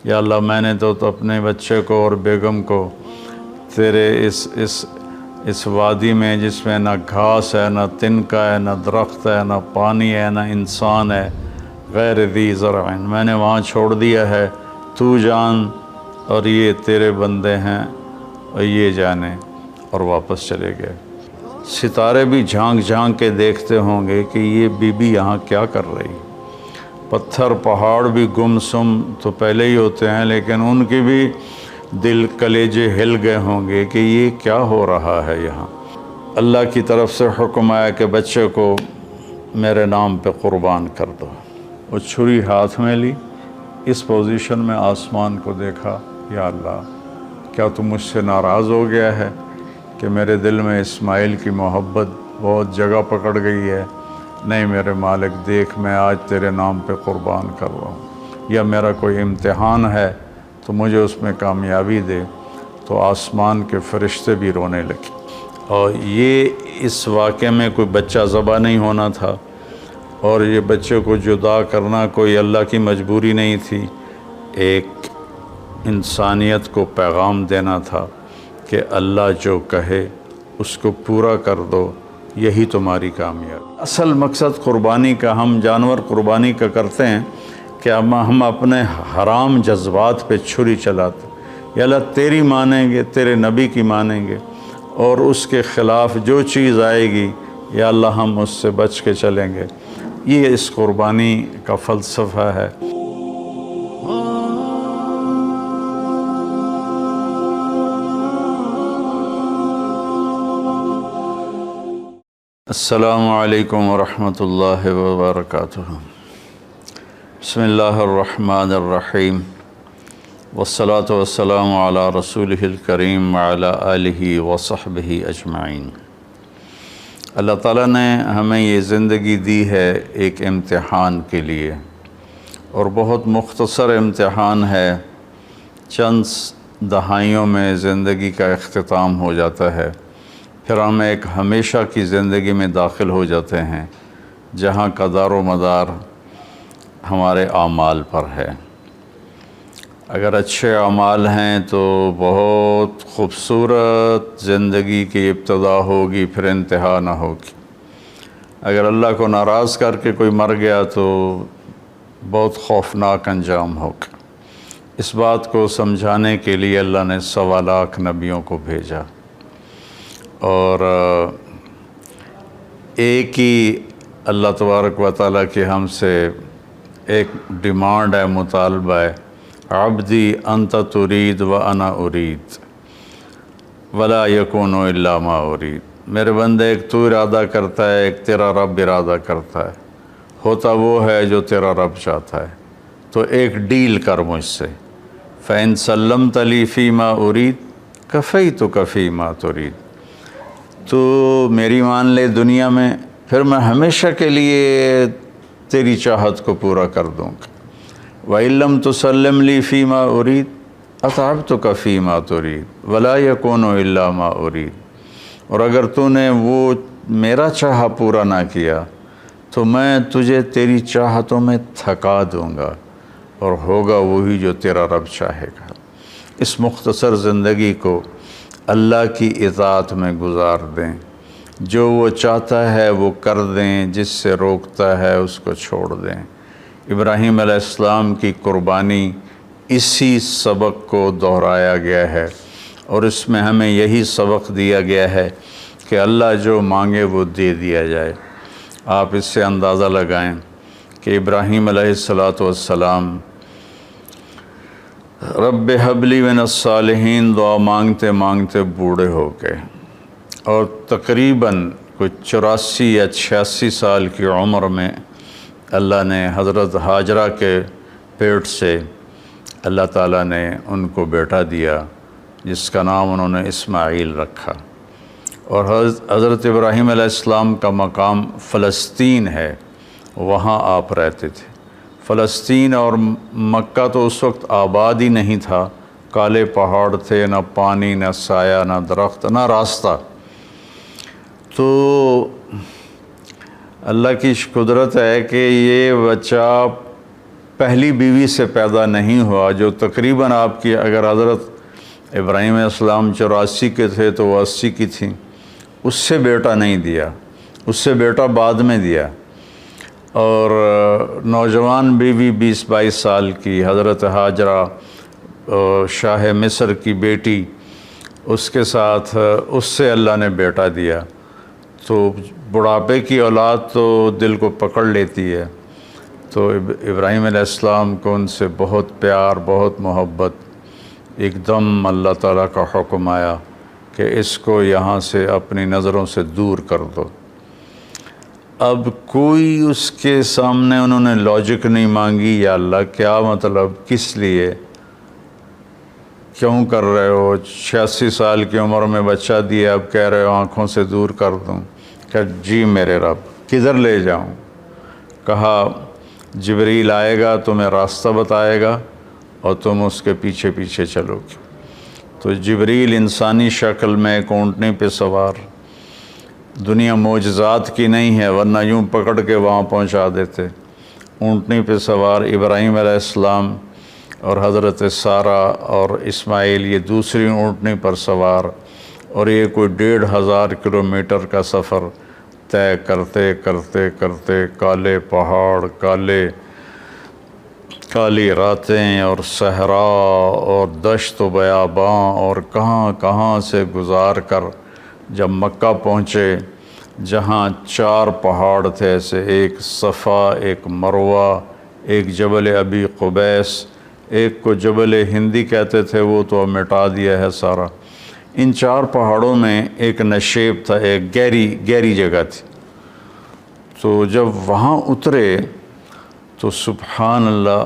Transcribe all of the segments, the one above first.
یا اللہ میں نے تو اپنے بچے کو اور بیگم کو تیرے اس وادی میں جس میں نہ گھاس ہے، نہ تنکا ہے، نہ درخت ہے، نہ پانی ہے، نہ انسان ہے، غیر ذی زرع، میں نے وہاں چھوڑ دیا ہے، تو جان اور یہ تیرے بندے ہیں اور یہ جانے، اور واپس چلے گئے۔ ستارے بھی جھانک جھانک کے دیکھتے ہوں گے کہ یہ بی بی یہاں کیا کر رہی۔ پتھر پہاڑ بھی گم سم تو پہلے ہی ہوتے ہیں، لیکن ان کی بھی دل کلیجے ہل گئے ہوں گے کہ یہ کیا ہو رہا ہے یہاں۔ اللہ کی طرف سے حکم آیا کہ بچے کو میرے نام پہ قربان کر دو۔ وہ چھری ہاتھ میں لی، اس پوزیشن میں آسمان کو دیکھا، یا اللہ کیا تو مجھ سے ناراض ہو گیا ہے کہ میرے دل میں اسماعیل کی محبت بہت جگہ پکڑ گئی ہے؟ نہیں میرے مالک، دیکھ میں آج تیرے نام پہ قربان کر رہا ہوں، یا میرا کوئی امتحان ہے تو مجھے اس میں کامیابی دے۔ تو آسمان کے فرشتے بھی رونے لگے۔ اور یہ اس واقعے میں کوئی بچہ ذبح نہیں ہونا تھا، اور یہ بچے کو جدا کرنا کوئی اللہ کی مجبوری نہیں تھی، ایک انسانیت کو پیغام دینا تھا کہ اللہ جو کہے اس کو پورا کر دو، یہی تمہاری کامیابی۔ اصل مقصد قربانی کا، ہم جانور قربانی کا کرتے ہیں کہ ہم اپنے حرام جذبات پہ چھری چلاتے، یا اللہ تیری مانیں گے، تیرے نبی کی مانیں گے، اور اس کے خلاف جو چیز آئے گی یا اللہ ہم اس سے بچ کے چلیں گے۔ یہ اس قربانی کا فلسفہ ہے۔ السلام علیکم ورحمۃ اللہ وبرکاتہ۔ بسم اللہ الرحمن الرحیم، والصلاة والسلام علی رسولہ الکریم وعلی آلہ وصحبہ اجمعین۔ اللہ تعالیٰ نے ہمیں یہ زندگی دی ہے ایک امتحان کے لیے، اور بہت مختصر امتحان ہے، چند دہائیوں میں زندگی کا اختتام ہو جاتا ہے، پھر ہم ایک ہمیشہ کی زندگی میں داخل ہو جاتے ہیں جہاں کا دار و مدار ہمارے اعمال پر ہے۔ اگر اچھے اعمال ہیں تو بہت خوبصورت زندگی کی ابتدا ہوگی، پھر انتہا نہ ہوگی۔ اگر اللہ کو ناراض کر کے کوئی مر گیا تو بہت خوفناک انجام ہوگا۔ اس بات کو سمجھانے کے لیے اللہ نے 1.25 لاکھ نبیوں کو بھیجا، اور ایک ہی اللہ تبارک و تعالیٰ کی ہم سے ایک ڈیمانڈ ہے، مطالبہ ہے، عبدی انت ترید و انا ارید ولا یکون الا ما ارید۔ میرے بندے، ایک تو ارادہ کرتا ہے، ایک تیرا رب ارادہ کرتا ہے، ہوتا وہ ہے جو تیرا رب چاہتا ہے۔ تو ایک ڈیل کر مجھ سے، فَإِن سَلَّمْتَ لِي فِي مَا أُرِيدُ كَفَيْتُكَ فِي مَا تُرِيدُ۔ تو میری مان لے دنیا میں، پھر میں ہمیشہ کے لیے تیری چاہت کو پورا کر دوں گا۔ وَإِن لَمْ تُسَلِّمْ لِي فِي مَا أُرِيدُ أَتْعَبْتُكَ فِي مَا تُرِيدُ وَلَا يَكُونُ إِلَّا مَا أُرِيدُ۔ اور اگر تو نے وہ میرا چاہا پورا نہ کیا تو میں تجھے تیری چاہتوں میں تھکا دوں گا، اور ہوگا وہی جو تیرا رب چاہے گا۔ اس مختصر زندگی کو اللہ کی اطاعت میں گزار دیں، جو وہ چاہتا ہے وہ کر دیں، جس سے روکتا ہے اس کو چھوڑ دیں۔ ابراہیم علیہ السلام کی قربانی اسی سبق کو دہرایا گیا ہے، اور اس میں ہمیں یہی سبق دیا گیا ہے کہ اللہ جو مانگے وہ دے دیا جائے۔ آپ اس سے اندازہ لگائیں کہ ابراہیم علیہ السلام رب حب لی من الصالحین دعا مانگتے مانگتے بوڑھے ہو گئے، اور تقریباً کوئی 84 یا 86 سال کی عمر میں اللہ نے حضرت ہاجرہ کے پیٹ سے اللہ تعالیٰ نے ان کو بیٹا دیا، جس کا نام انہوں نے اسماعیل رکھا۔ اور حضرت ابراہیم علیہ السلام کا مقام فلسطین ہے، وہاں آپ رہتے تھے۔ فلسطین اور مکہ تو اس وقت آباد ہی نہیں تھا، کالے پہاڑ تھے، نہ پانی، نہ سایہ، نہ درخت، نہ راستہ۔ تو اللہ کی قدرت ہے کہ یہ بچہ پہلی بیوی سے پیدا نہیں ہوا، جو تقریباً آپ کی اگر حضرت ابراہیم علیہ السلام 84 کے تھے تو وہ 80 کی تھیں، اس سے بیٹا نہیں دیا، اس سے بیٹا بعد میں دیا۔ اور نوجوان بیوی 20-22 سال کی حضرت ہاجرہ شاہ مصر کی بیٹی، اس کے ساتھ اس سے اللہ نے بیٹا دیا۔ تو بڑھاپے کی اولاد تو دل کو پکڑ لیتی ہے، تو ابراہیم علیہ السلام کو ان سے بہت پیار، بہت محبت۔ ایک دم اللہ تعالیٰ کا حکم آیا کہ اس کو یہاں سے اپنی نظروں سے دور کر دو۔ اب کوئی اس کے سامنے انہوں نے لاجک نہیں مانگی، یا اللہ کیا مطلب، کس لیے، کیوں کر رہے ہو؟ 86 سال کی عمر میں بچہ دیا، اب کہہ رہے ہو آنکھوں سے دور کر دوں؟ کہ جی میرے رب، کدھر لے جاؤں؟ کہا جبریل آئے گا، تمہیں راستہ بتائے گا اور تم اس کے پیچھے پیچھے چلو گے۔ تو جبریل انسانی شکل میں ایک اونٹنی پہ سوار، دنیا معجزات کی نہیں ہے ورنہ یوں پکڑ کے وہاں پہنچا دیتے، اونٹنی پہ سوار ابراہیم علیہ السلام اور حضرت سارہ اور اسماعیل یہ دوسری اونٹنی پر سوار، اور یہ کوئی 1500 کلومیٹر کا سفر طے کرتے کرتے کرتے، کالے پہاڑ، کالی راتیں اور صحرا اور دشت و بیاباں اور کہاں کہاں سے گزار کر جب مکہ پہنچے، جہاں 4 پہاڑ تھے ایسے، ایک صفا، ایک مروہ، ایک جبل ابی قبیس، ایک کو جبل ہندی کہتے تھے، وہ تو مٹا دیا ہے سارا۔ ان 4 پہاڑوں میں ایک نشیب تھا، ایک گہری جگہ تھی۔ تو جب وہاں اترے تو سبحان اللہ،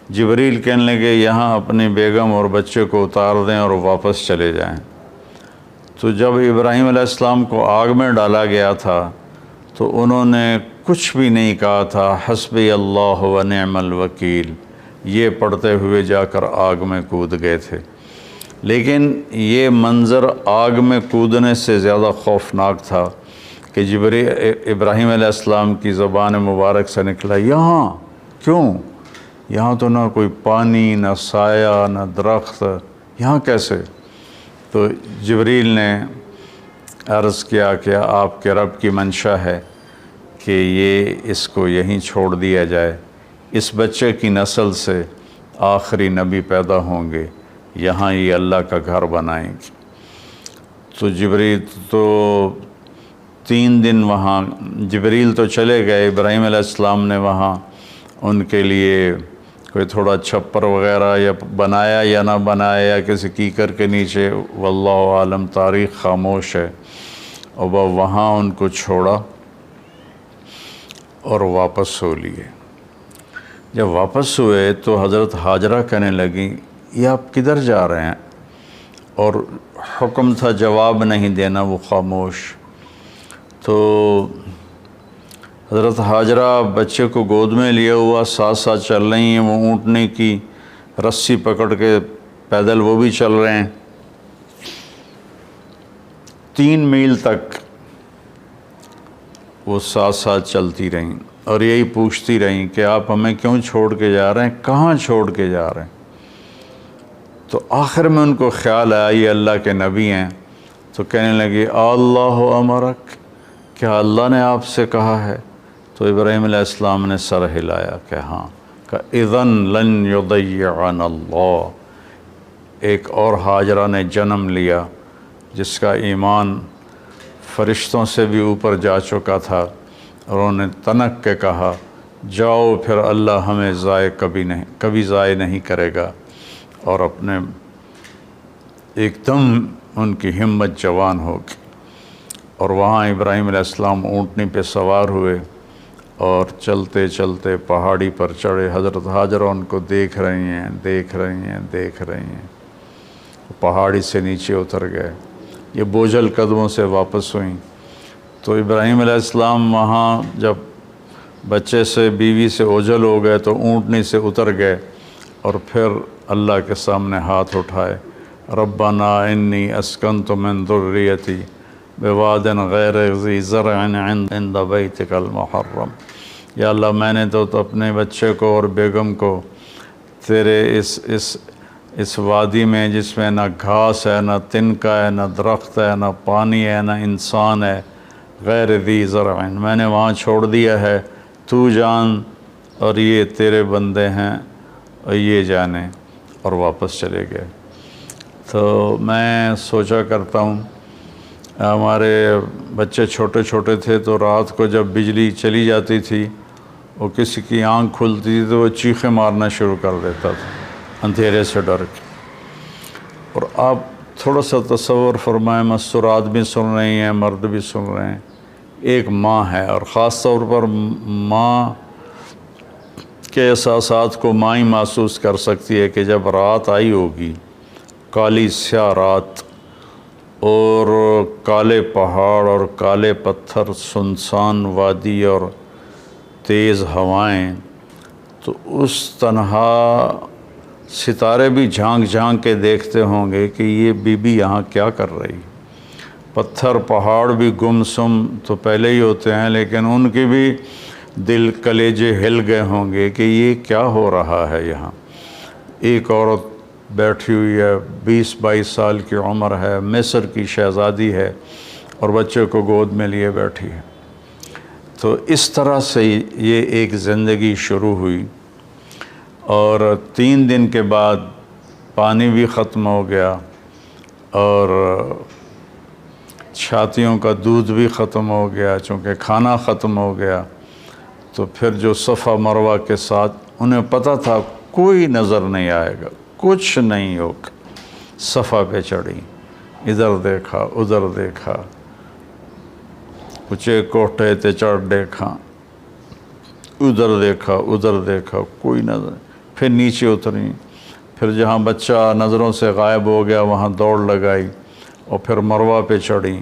جبریل کہنے لگے یہاں اپنی بیگم اور بچے کو اتار دیں اور واپس چلے جائیں۔ تو جب ابراہیم علیہ السلام کو آگ میں ڈالا گیا تھا تو انہوں نے کچھ بھی نہیں کہا تھا، حسبی اللہ و نعم الوکیل، یہ پڑھتے ہوئے جا کر آگ میں کود گئے تھے۔ لیکن یہ منظر آگ میں کودنے سے زیادہ خوفناک تھا کہ ابراہیم علیہ السلام کی زبان مبارک سے نکلا، یہاں کیوں؟ یہاں تو نہ کوئی پانی، نہ سایہ، نہ درخت، یہاں کیسے؟ تو جبریل نے عرض کیا کہ آپ کے رب کی منشا ہے کہ یہ اس کو یہیں چھوڑ دیا جائے، اس بچے کی نسل سے آخری نبی پیدا ہوں گے، یہاں یہ اللہ کا گھر بنائیں گے۔ تو جبریل تو 3 دن وہاں، جبریل تو چلے گئے، ابراہیم علیہ السلام نے وہاں ان کے لیے کوئی تھوڑا چھپر وغیرہ یا بنایا یا نہ بنایا، یا کسی کیکر کے نیچے، واللہ عالم، تاریخ خاموش ہے۔ اور وہاں ان کو چھوڑا اور واپس ہو لیے۔ جب واپس ہوئے تو حضرت ہاجرہ کہنے لگیں یہ آپ کدھر جا رہے ہیں؟ اور حکم تھا جواب نہیں دینا، وہ خاموش۔ تو حضرت ہاجرہ بچے کو گود میں لیا ہوا ساتھ ساتھ چل رہی ہیں، وہ اونٹنے کی رسی پکڑ کے پیدل وہ بھی چل رہے ہیں۔ 3 میل تک وہ ساتھ ساتھ چلتی رہیں اور یہی پوچھتی رہیں کہ آپ ہمیں کیوں چھوڑ کے جا رہے ہیں، کہاں چھوڑ کے جا رہے ہیں؟ تو آخر میں ان کو خیال آیا یہ اللہ کے نبی ہیں، تو کہنے لگے اللہ امرک، کیا اللہ نے آپ سے کہا ہے؟ تو ابراہیم علیہ السلام نے سر ہلایا کہ ہاں، کہ اذن لن یضیعنا اللہ۔ ایک اور ہاجرہ نے جنم لیا جس کا ایمان فرشتوں سے بھی اوپر جا چکا تھا، اور انہوں نے تنک کے کہا جاؤ پھر اللہ ہمیں کبھی ضائع نہیں کرے گا، اور اپنے ایک دم ان کی ہمت جوان ہو گئی۔ اور وہاں ابراہیم علیہ السلام اونٹنی پہ سوار ہوئے اور چلتے چلتے پہاڑی پر چڑھے۔ حضرت ہاجرہ ان کو دیکھ رہی ہیں، پہاڑی سے نیچے اتر گئے، یہ بوجھل قدموں سے واپس ہوئیں۔ تو ابراہیم علیہ السلام وہاں جب بچے سے، بیوی سے اوجھل ہو گئے تو اونٹنی سے اتر گئے، اور پھر اللہ کے سامنے ہاتھ اٹھائے، ربنا انی اسکنت من ذریتی بواد غیر ذی زرع عند بیتک المحرم یا اللہ میں نے تو اپنے بچے کو اور بیگم کو تیرے اس وادی میں جس میں نہ گھاس ہے، نہ تنکا ہے، نہ درخت ہے، نہ پانی ہے، نہ انسان ہے، غیر ذی زرع، میں نے وہاں چھوڑ دیا ہے، تو جان اور یہ تیرے بندے ہیں اور یہ جانے، اور واپس چلے گئے۔ تو میں سوچا کرتا ہوں، ہمارے بچے چھوٹے چھوٹے تھے تو رات کو جب بجلی چلی جاتی تھی، وہ کسی کی آنکھ کھلتی تھی تو وہ چیخیں مارنا شروع کر دیتا تھا اندھیرے سے ڈر کے۔ اور آپ تھوڑا سا تصور فرمائیں، مستورات بھی سن رہی ہیں، مرد بھی سن رہے ہیں، ایک ماں ہے، اور خاص طور پر ماں کے احساسات کو ماں ہی محسوس کر سکتی ہے کہ جب رات آئی ہوگی، کالی سیاہ رات اور کالے پہاڑ اور کالے پتھر، سنسان وادی اور تیز ہوائیں، تو اس تنہا ستارے بھی جھانک جھانک کے دیکھتے ہوں گے کہ یہ بی بی یہاں کیا کر رہی۔ پتھر پہاڑ بھی گم سم تو پہلے ہی ہوتے ہیں، لیکن ان کی بھی دل کلیجے ہل گئے ہوں گے کہ یہ کیا ہو رہا ہے یہاں۔ ایک عورت بیٹھی ہوئی ہے، 20-22 سال کی عمر ہے، مصر کی شہزادی ہے، اور بچے کو گود میں لیے بیٹھی ہے۔ تو اس طرح سے یہ ایک زندگی شروع ہوئی، اور 3 دن کے بعد پانی بھی ختم ہو گیا اور چھاتیوں کا دودھ بھی ختم ہو گیا، چونکہ کھانا ختم ہو گیا۔ تو پھر جو صفا مروہ کے ساتھ انہیں پتہ تھا کوئی نظر نہیں آئے گا، کچھ نہیں ہوگا، صفا پہ چڑھی، ادھر دیکھا ادھر دیکھا، اونچے کوٹھے تے چڑھ دیکھا، ادھر دیکھا ادھر دیکھا، کوئی نظر، پھر نیچے اتری، پھر جہاں بچہ نظروں سے غائب ہو گیا وہاں دوڑ لگائی، اور پھر مروہ پہ چڑھی۔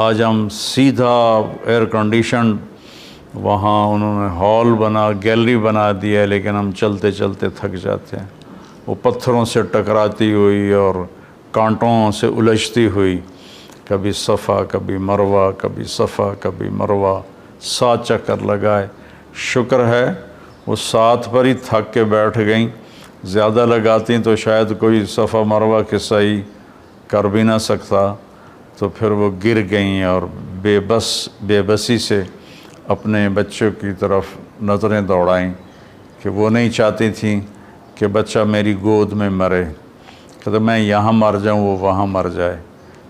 آج ہم سیدھا ایئر کنڈیشن وہاں انہوں نے ہال بنا، گیلری بنا دیا ہے، لیکن ہم چلتے چلتے تھک جاتے ہیں۔ وہ پتھروں سے ٹکراتی ہوئی اور کانٹوں سے الجھتی ہوئی، کبھی صفا کبھی مروہ، کبھی صفا کبھی مروہ، 7 چکر لگائے۔ شکر ہے وہ 7 پر ہی تھک کے بیٹھ گئیں، زیادہ لگاتی تو شاید کوئی صفا مروہ کے صحیح کر بھی نہ سکتا۔ تو پھر وہ گر گئیں اور بے بسی سے اپنے بچوں کی طرف نظریں دوڑائیں کہ وہ نہیں چاہتی تھیں کہ بچہ میری گود میں مرے، کہ میں یہاں مر جاؤں وہ وہاں مر جائے۔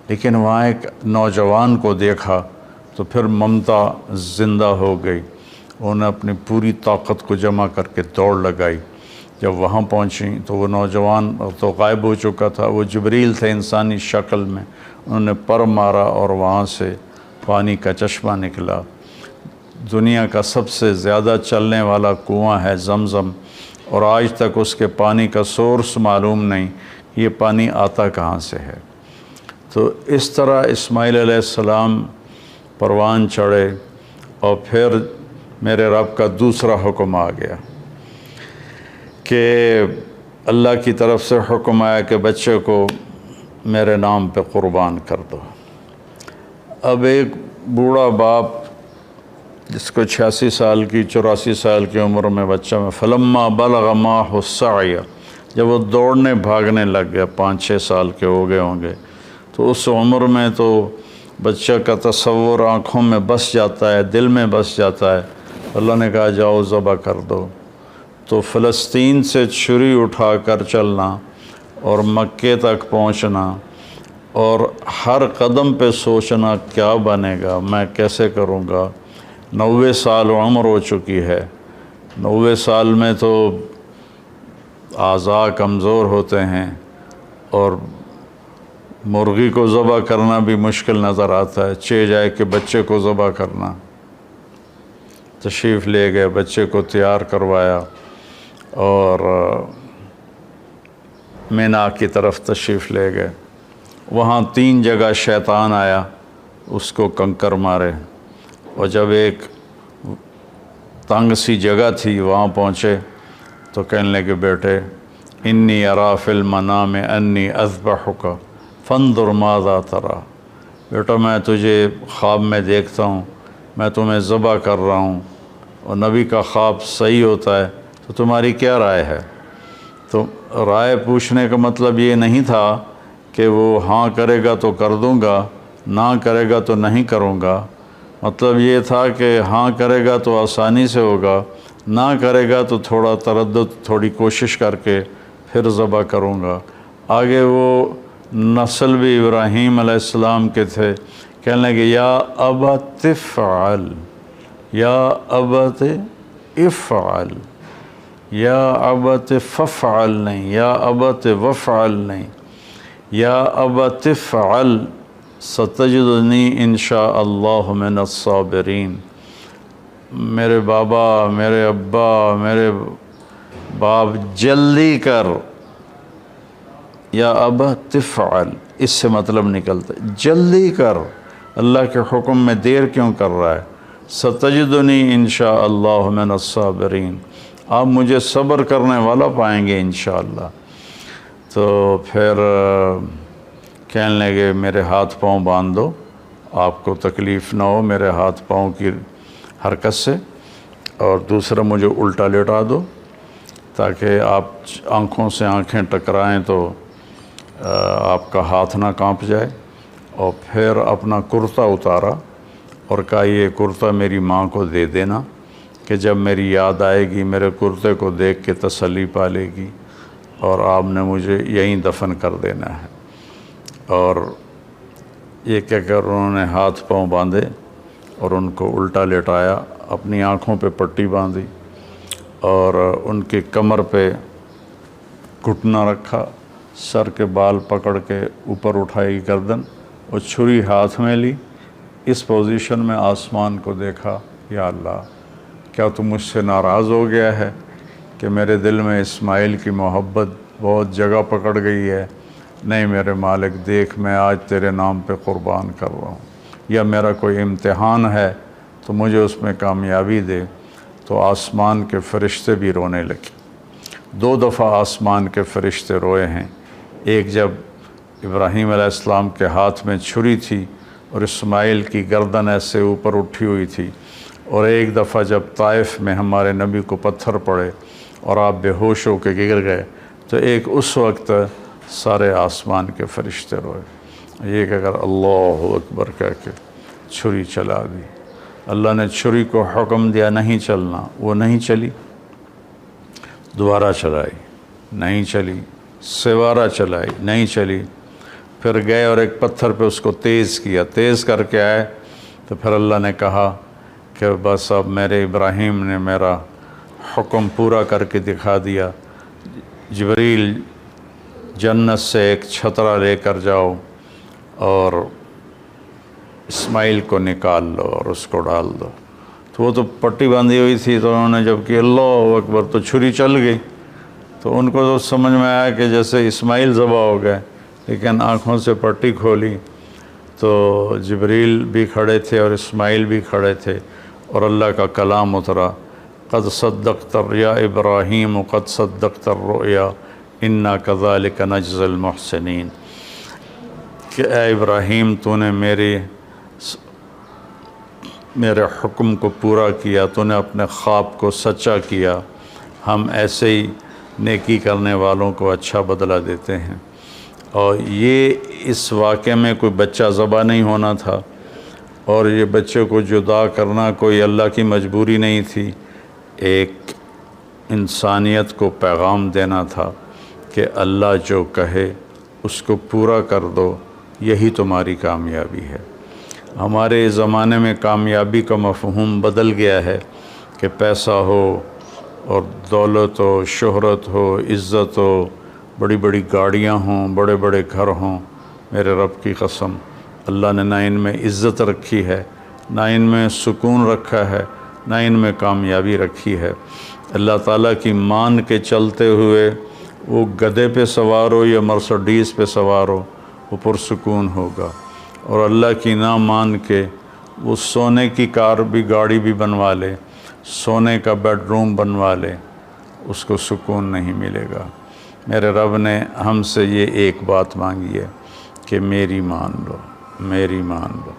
لیکن وہاں ایک نوجوان کو دیکھا تو پھر ممتا زندہ ہو گئی، انہوں نے اپنی پوری طاقت کو جمع کر کے دوڑ لگائی۔ جب وہاں پہنچیں تو وہ نوجوان تو غائب ہو چکا تھا، وہ جبریل تھے انسانی شکل میں، انہوں نے پر مارا اور وہاں سے پانی کا چشمہ نکلا۔ دنیا کا سب سے زیادہ چلنے والا کنواں ہے زمزم، اور آج تک اس کے پانی کا سورس معلوم نہیں، یہ پانی آتا کہاں سے ہے۔ تو اس طرح اسماعیل علیہ السلام پروان چڑھے، اور پھر میرے رب کا دوسرا حکم آ گیا کہ اللہ کی طرف سے حکم آیا کہ بچے کو میرے نام پہ قربان کر دو۔ اب ایک بوڑھا باپ جس کو 86 سال کی 84 سال کی عمر میں بچہ میں فلما بلغ معه السعی، جب وہ دوڑنے بھاگنے لگ گیا، 5-6 سال کے ہو گئے ہوں گے، تو اس عمر میں تو بچہ کا تصور آنکھوں میں بس جاتا ہے، دل میں بس جاتا ہے۔ اللہ نے کہا جاؤ ذبح کر دو۔ تو فلسطین سے چھری اٹھا کر چلنا اور مکے تک پہنچنا، اور ہر قدم پہ سوچنا کیا بنے گا، میں کیسے کروں گا۔ 90 سال عمر ہو چکی ہے، 90 سال میں تو اعضاء کمزور ہوتے ہیں، اور مرغی کو ذبح کرنا بھی مشکل نظر آتا ہے، چہ جائے کہ بچے کو ذبح کرنا۔ تشریف لے گئے، بچے کو تیار کروایا، اور مینا کی طرف تشریف لے گئے۔ وہاں 3 جگہ شیطان آیا، اس کو کنکر مارے، اور جب ایک تنگ سی جگہ تھی وہاں پہنچے تو کہنے لگے بیٹے انی ارا فی المنام انی اذبحک فانظر ماذا تری، بیٹا میں تجھے خواب میں دیکھتا ہوں، میں تمہیں ذبح کر رہا ہوں، اور نبی کا خواب صحیح ہوتا ہے تو تمہاری کیا رائے ہے؟ تو رائے پوچھنے کا مطلب یہ نہیں تھا کہ وہ ہاں کرے گا تو کر دوں گا، نہ کرے گا تو نہیں کروں گا۔ مطلب یہ تھا کہ ہاں کرے گا تو آسانی سے ہوگا، نہ کرے گا تو تھوڑا تردد، تھوڑی کوشش کر کے پھر ذبح کروں گا۔ آگے وہ نسل بھی ابراہیم علیہ السلام کے تھے، کہنے لگے یا ابت افعل، یا ابت افعل، یا ابت ففعل نہیں، یا ابت وفعل نہیں، یا ابت افعل ستجدنی انشاء اللہ من الصابرین۔ میرے بابا، میرے ابا، میرے باپ، جلدی کر، یا ابت افعل، اس سے مطلب نکلتا ہے جلدی کر، اللہ کے حکم میں دیر کیوں کر رہا ہے؟ ستجدنی انشاء اللہ من الصابرین، آپ مجھے صبر کرنے والا پائیں گے انشاءاللہ۔ تو پھر کہنے لگے میرے ہاتھ پاؤں باندھ دو، آپ کو تکلیف نہ ہو میرے ہاتھ پاؤں کی حرکت سے، اور دوسرا مجھے الٹا لٹا دو تاکہ آپ آنکھوں سے آنکھیں ٹکرائیں تو آپ کا ہاتھ نہ کانپ جائے۔ اور پھر اپنا کرتا اتارا اور کہا یہ کرتا میری ماں کو دے دینا کہ جب میری یاد آئے گی میرے کرتے کو دیکھ کے تسلی پا لے گی، اور آپ نے مجھے یہیں دفن کر دینا ہے۔ اور یہ کہہ کر انہوں نے ہاتھ پاؤں باندھے اور ان کو الٹا لٹایا، اپنی آنکھوں پہ پٹی باندھی اور ان کی کمر پہ گھٹنا رکھا، سر کے بال پکڑ کے اوپر اٹھائی گردن اور چھری ہاتھ میں لی۔ اس پوزیشن میں آسمان کو دیکھا، یا اللہ کیا تو مجھ سے ناراض ہو گیا ہے کہ میرے دل میں اسماعیل کی محبت بہت جگہ پکڑ گئی ہے؟ نہیں میرے مالک، دیکھ میں آج تیرے نام پہ قربان کر رہا ہوں، یا میرا کوئی امتحان ہے تو مجھے اس میں کامیابی دے۔ تو آسمان کے فرشتے بھی رونے لگے۔ 2 دفعہ آسمان کے فرشتے روئے ہیں، ایک جب ابراہیم علیہ السلام کے ہاتھ میں چھری تھی اور اسماعیل کی گردن ایسے اوپر اٹھی ہوئی تھی، اور ایک دفعہ جب طائف میں ہمارے نبی کو پتھر پڑے اور آپ بے ہوش ہو کے گر گئے، تو ایک اس وقت سارے آسمان کے فرشتے روئے۔ یہ کہ اگر اللہ اکبر کہہ کے چھری چلا دی، اللہ نے چھری کو حکم دیا نہیں چلنا، وہ نہیں چلی، دوبارہ چلائی نہیں چلی، سوارہ چلائی نہیں چلی، پھر گئے اور ایک پتھر پہ اس کو تیز کیا، تیز کر کے آئے تو پھر اللہ نے کہا کہ بس اب میرے ابراہیم نے میرا حکم پورا کر کے دکھا دیا، جبریل جنت سے ایک چھترا لے کر جاؤ اور اسماعیل کو نکال لو اور اس کو ڈال دو۔ تو وہ تو پٹی باندھی ہوئی تھی، تو انہوں نے جب کہ اللہ اکبر تو چھری چل گئی، تو ان کو تو سمجھ میں آیا کہ جیسے اسماعیل ذبح ہو گئے، لیکن آنکھوں سے پٹی کھولی تو جبریل بھی کھڑے تھے اور اسماعیل بھی کھڑے تھے، اور اللہ کا کلام اترا، قد صدقت الرؤیا ابراہیم قد صدقت الرؤیا انا کذالک نجزی المحسنین، کہ اے ابراہیم تو نے میرے حکم کو پورا کیا، تو نے اپنے خواب کو سچا کیا، ہم ایسے ہی نیکی کرنے والوں کو اچھا بدلہ دیتے ہیں۔ اور یہ اس واقعے میں کوئی بچہ ذبح نہیں ہونا تھا، اور یہ بچے کو جدا کرنا کوئی اللہ کی مجبوری نہیں تھی، ایک انسانیت کو پیغام دینا تھا کہ اللہ جو کہے اس کو پورا کر دو، یہی تمہاری کامیابی ہے۔ ہمارے زمانے میں کامیابی کا مفہوم بدل گیا ہے کہ پیسہ ہو اور دولت ہو، شہرت ہو، عزت ہو، بڑی بڑی گاڑیاں ہوں، بڑے بڑے گھر ہوں۔ میرے رب کی قسم، اللہ نے نہ ان میں عزت رکھی ہے، نہ ان میں سکون رکھا ہے، نہ ان میں کامیابی رکھی ہے۔ اللہ تعالیٰ کی مان کے چلتے ہوئے وہ گدھے پہ سوار ہو یا مرسڈیز پہ سوار ہو، وہ پرسکون ہوگا، اور اللہ کی نہ مان کے وہ سونے کی کار بھی، گاڑی بھی بنوا لے، سونے کا بیڈ روم بنوا لے، اس کو سکون نہیں ملے گا۔ میرے رب نے ہم سے یہ ایک بات مانگی ہے کہ میری مان لو، میری مان لو۔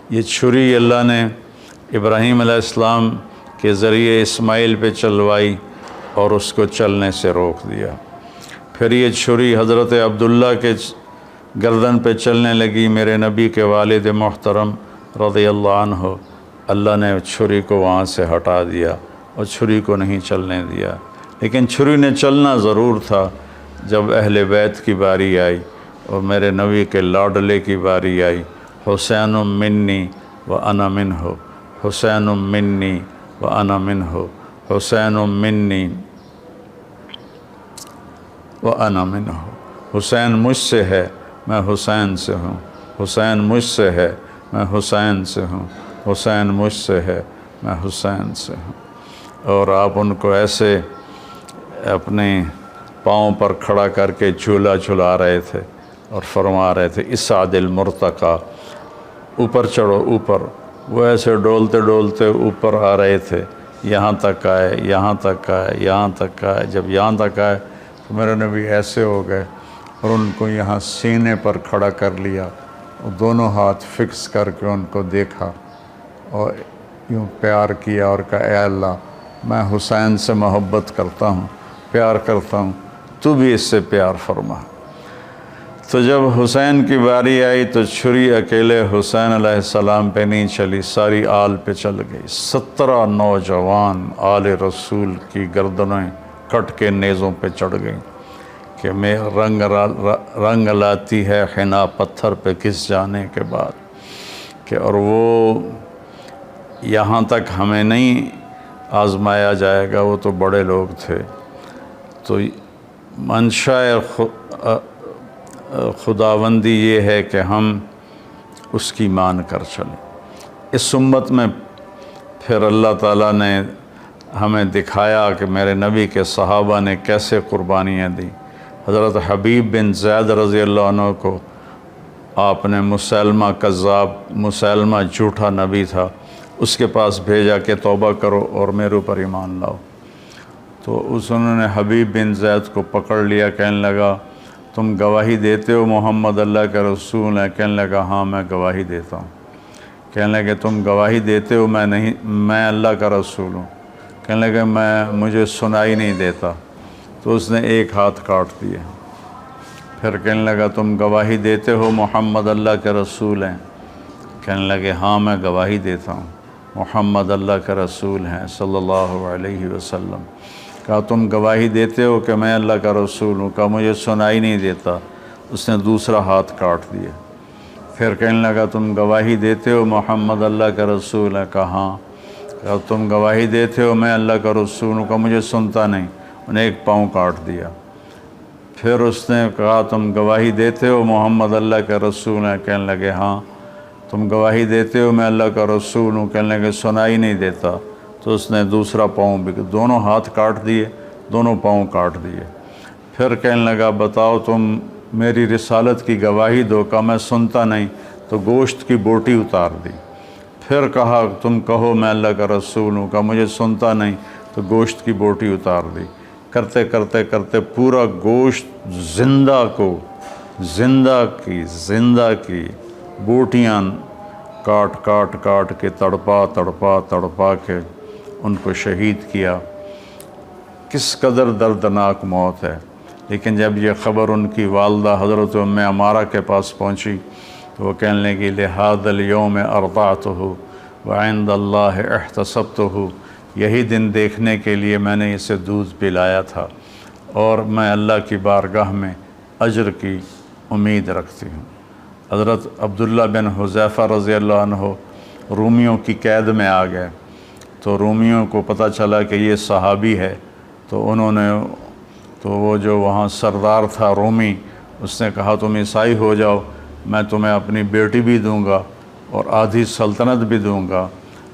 یہ چھری اللہ نے ابراہیم علیہ السلام کے ذریعے اسماعیل پہ چلوائی اور اس کو چلنے سے روک دیا۔ پھر یہ چھری حضرت عبداللہ کے گردن پہ چلنے لگی، میرے نبی کے والد محترم رضی اللہ عنہ، اللہ نے چھری کو وہاں سے ہٹا دیا اور چھری کو نہیں چلنے دیا۔ لیکن چھری نے چلنا ضرور تھا جب اہل بیت کی باری آئی اور میرے نبی کے لاڈلے کی باری آئی۔ حسین منی و انا منہ، حسین منی و انا منہ، حسین منی و انا منہ، حسین مجھ سے ہے میں حسین سے ہوں، حسین مجھ سے ہے میں حسین سے ہوں، حسین مجھ سے ہے میں حسین سے ہوں۔ اور آپ ان کو ایسے اپنے پاؤں پر کھڑا کر کے جھولا جھلا رہے تھے اور فرما رہے تھے اسعد المرتقی، اوپر چڑھو اوپر۔ وہ ایسے ڈولتے ڈولتے اوپر آ رہے تھے، یہاں تک آئے، یہاں تک آئے، یہاں تک آئے۔ جب یہاں تک آئے تو میرے نبی ایسے ہو گئے اور ان کو یہاں سینے پر کھڑا کر لیا اور دونوں ہاتھ فکس کر کے ان کو دیکھا اور یوں پیار کیا اور کہا اے اللہ میں حسین سے محبت کرتا ہوں، پیار کرتا ہوں، تو بھی اس سے پیار فرما۔ تو جب حسین کی باری آئی تو چھری اکیلے حسین علیہ السلام پہ نہیں چلی، ساری آل پہ چل گئی۔ 17 نوجوان آل رسول کی گردنیں کٹ کے نیزوں پہ چڑھ گئیں کہ میں رنگ لاتی ہے حنا پتھر پہ گھس جانے کے بعد کہ اور وہ یہاں تک ہمیں نہیں آزمایا جائے گا، وہ تو بڑے لوگ تھے۔ تو منشاء خداوندی یہ ہے کہ ہم اس کی مان کر چلیں۔ اس امت میں پھر اللہ تعالیٰ نے ہمیں دکھایا کہ میرے نبی کے صحابہ نے کیسے قربانیاں دی۔ حضرت حبیب بن زید رضی اللہ عنہ کو آپ نے مسلمہ کذاب، مسلمہ جھوٹا نبی تھا، اس کے پاس بھیجا کہ توبہ کرو اور میرے اوپر ایمان لاؤ۔ تو انہوں نے حبیب بن زید کو پکڑ لیا، کہنے لگا تم گواہی دیتے ہو محمد اللہ کا رسول ہے؟ کہنے لگا ہاں میں گواہی دیتا ہوں۔ کہنے لگے تم گواہی دیتے ہو میں اللہ کا رسول ہوں؟ کہنے لگے مجھے سنائی نہیں دیتا۔ تو اس نے ایک ہاتھ کاٹ دیا۔ پھر کہنے لگا تم گواہی دیتے ہو محمد اللہ کے رسول ہیں؟ کہنے لگے ہاں میں گواہی دیتا ہوں، محمد اللہ کے رسول ہیں صلی اللہ علیہ وسلم۔ کہا تم گواہی دیتے ہو کہ میں اللہ کا رسول ہوں؟ کہا مجھے سنائی نہیں دیتا۔ اس نے دوسرا ہاتھ کاٹ دیا۔ پھر کہنے لگا تم گواہی دیتے ہو محمد اللہ کا رسول ہے؟ کہا ہاں۔ کہا تم گواہی دیتے ہو میں اللہ کا رسول ہوں؟ کہا مجھے سنتا نہیں۔ انہیں ایک پاؤں کاٹ دیا۔ پھر اس نے کہا تم گواہی دیتے ہو محمد اللہ کا رسول ہے؟ کہنے لگے ہاں۔ تم گواہی دیتے ہو میں اللہ کا رسول ہوں؟ کہنے لگے سنائی نہیں دیتا۔ تو اس نے دوسرا پاؤں بھی، دونوں ہاتھ کاٹ دیے، دونوں پاؤں کاٹ دیے۔ پھر کہنے لگا بتاؤ تم میری رسالت کی گواہی دو۔ کہا میں سنتا نہیں۔ تو گوشت کی بوٹی اتار دی۔ پھر کہا تم کہو میں اللہ کا رسول ہوں۔ کہا مجھے سنتا نہیں۔ تو گوشت کی بوٹی اتار دی۔ کرتے کرتے کرتے پورا گوشت زندہ کی بوٹیاں کاٹ کے تڑپا کے ان کو شہید کیا۔ کس قدر دردناک موت ہے۔ لیکن جب یہ خبر ان کی والدہ حضرت ام عمارہ کے پاس پہنچی تو وہ کہنے لگی لہذا الیوم ارضعتہ وعند اللہ احتسبتہ، یہی دن دیکھنے کے لیے میں نے اسے دودھ پلایا تھا اور میں اللہ کی بارگاہ میں اجر کی امید رکھتی ہوں۔ حضرت عبداللہ بن حذیفہ رضی اللہ عنہ رومیوں کی قید میں آ گئے تو رومیوں کو پتہ چلا کہ یہ صحابی ہے، تو انہوں نے وہ جو وہاں سردار تھا رومی، اس نے کہا تم عیسائی ہو جاؤ، میں تمہیں اپنی بیٹی بھی دوں گا اور آدھی سلطنت بھی دوں گا۔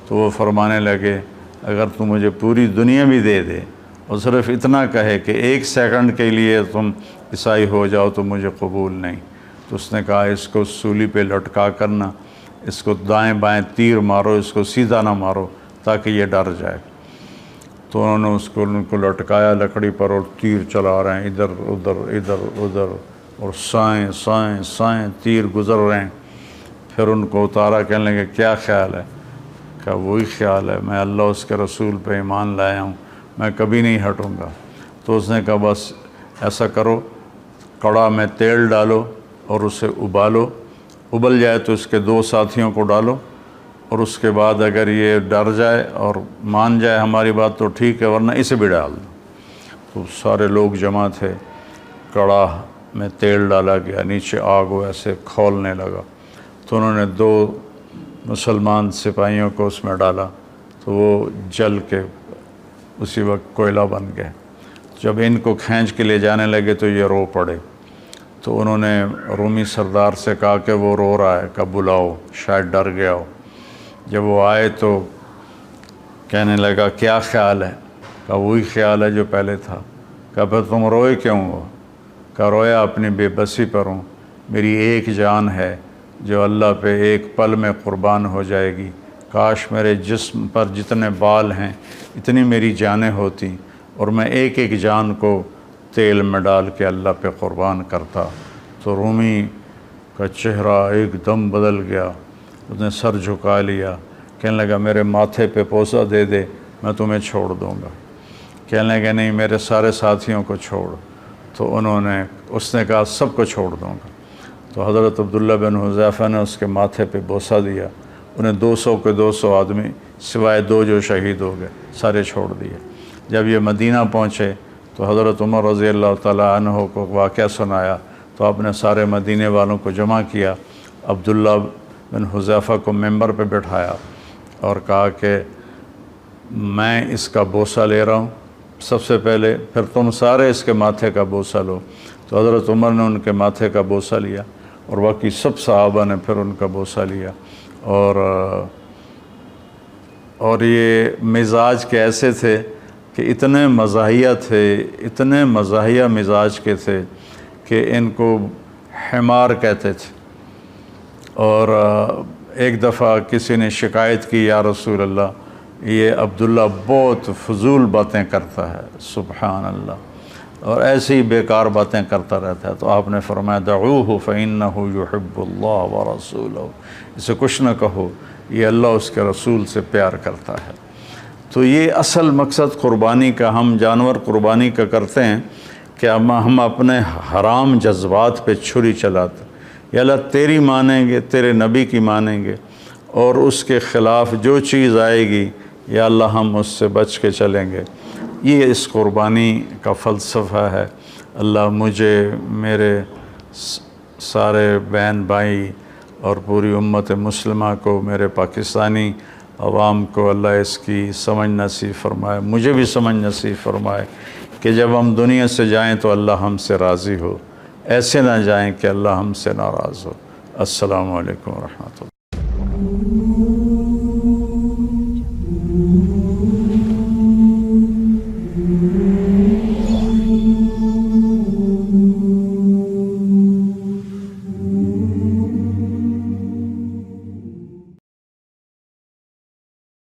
تو وہ فرمانے لگے اگر تم مجھے پوری دنیا بھی دے دے اور صرف اتنا کہے کہ 1 سیکنڈ کے لیے تم عیسائی ہو جاؤ تو مجھے قبول نہیں۔ تو اس نے کہا اس کو سولی پہ لٹکا کرنا، اس کو دائیں بائیں تیر مارو، اس کو سیدھا نہ مارو تاکہ یہ ڈر جائے۔ تو انہوں نے ان کو لٹکایا لکڑی پر اور تیر چلا رہے ہیں ادھر ادھر اور سائیں تیر گزر رہے ہیں۔ پھر ان کو اتارا، کہنے لگے کیا خیال ہے؟ کہا وہی خیال ہے، میں اللہ اس کے رسول پہ ایمان لایا ہوں، میں کبھی نہیں ہٹوں گا۔ تو اس نے کہا بس ایسا کرو، کڑا میں تیل ڈالو اور اسے ابالو، ابل جائے تو اس کے 2 ساتھیوں کو ڈالو، اور اس کے بعد اگر یہ ڈر جائے اور مان جائے ہماری بات تو ٹھیک ہے، ورنہ اسے بھی ڈال دو۔ تو سارے لوگ جمع تھے، کڑا میں تیل ڈالا گیا، نیچے آگ ایسے کھولنے لگا، تو انہوں نے 2 مسلمان سپاہیوں کو اس میں ڈالا، تو وہ جل کے اسی وقت کوئلہ بن گئے۔ جب ان کو کھینچ کے لے جانے لگے تو یہ رو پڑے، تو انہوں نے رومی سردار سے کہا کہ وہ رو رہا ہے، کہ بلاؤ، شاید ڈر گیا ہو۔ جب وہ آئے تو کہنے لگا کیا خیال ہے؟ کہا وہی خیال ہے جو پہلے تھا۔ کہا پھر تم روئے کیوں ہو؟ کہا رویا اپنی بے بسی پر ہوں، میری ایک جان ہے جو اللہ پہ ایک پل میں قربان ہو جائے گی، کاش میرے جسم پر جتنے بال ہیں اتنی میری جانیں ہوتی اور میں ایک ایک جان کو تیل میں ڈال کے اللہ پہ قربان کرتا۔ تو رومی کا چہرہ ایک دم بدل گیا، اس نے سر جھکا لیا، کہنے لگا میرے ماتھے پہ پوسا دے دے، میں تمہیں چھوڑ دوں گا۔ کہنے لگا نہیں، میرے سارے ساتھیوں کو چھوڑ۔ تو اس نے کہا سب کو چھوڑ دوں گا۔ تو حضرت عبداللہ بن حذیفہ نے اس کے ماتھے پہ بوسہ دیا، انہیں 200 کے 200 آدمی سوائے 2 جو شہید ہو گئے سارے چھوڑ دیے۔ جب یہ مدینہ پہنچے تو حضرت عمر رضی اللہ تعالیٰ عنہ کو واقعہ سنایا، تو آپ نے سارے مدینے والوں کو جمع کیا، عبداللہ بن حذیفہ کو ممبر پہ بٹھایا اور کہا کہ میں اس کا بوسہ لے رہا ہوں سب سے پہلے، پھر تم سارے اس کے ماتھے کا بوسہ لو۔ تو حضرت عمر نے ان کے ماتھے کا بوسہ لیا اور باقی سب صحابہ نے پھر ان کا بوسہ لیا۔ اور یہ مزاج کے ایسے تھے کہ اتنے مزاحیہ تھے، اتنے مزاحیہ مزاج کے تھے کہ ان کو حمار کہتے تھے۔ اور ایک دفعہ کسی نے شکایت کی، یا رسول اللہ یہ عبداللہ بہت فضول باتیں کرتا ہے، سبحان اللہ، اور ایسی بیکار باتیں کرتا رہتا ہے۔ تو آپ نے فرمایا دعوہ فإنہ یحب اللہ ورسولہ، اسے کچھ نہ کہو، یہ اللہ اس کے رسول سے پیار کرتا ہے۔ تو یہ اصل مقصد قربانی کا، ہم جانور قربانی کا کرتے ہیں کہ ہم اپنے حرام جذبات پہ چھری چلاتے، یا اللہ تیری مانیں گے، تیرے نبی کی مانیں گے، اور اس کے خلاف جو چیز آئے گی یا اللہ ہم اس سے بچ کے چلیں گے۔ یہ اس قربانی کا فلسفہ ہے۔ اللہ مجھے، میرے سارے بہن بھائی اور پوری امت مسلمہ کو، میرے پاکستانی عوام کو اللہ اس کی سمجھ نصیب فرمائے، مجھے بھی سمجھ نصیب فرمائے کہ جب ہم دنیا سے جائیں تو اللہ ہم سے راضی ہو، ایسے نہ جائیں کہ اللہ ہم سے ناراض ہو۔ السلام علیکم ورحمۃ اللہ۔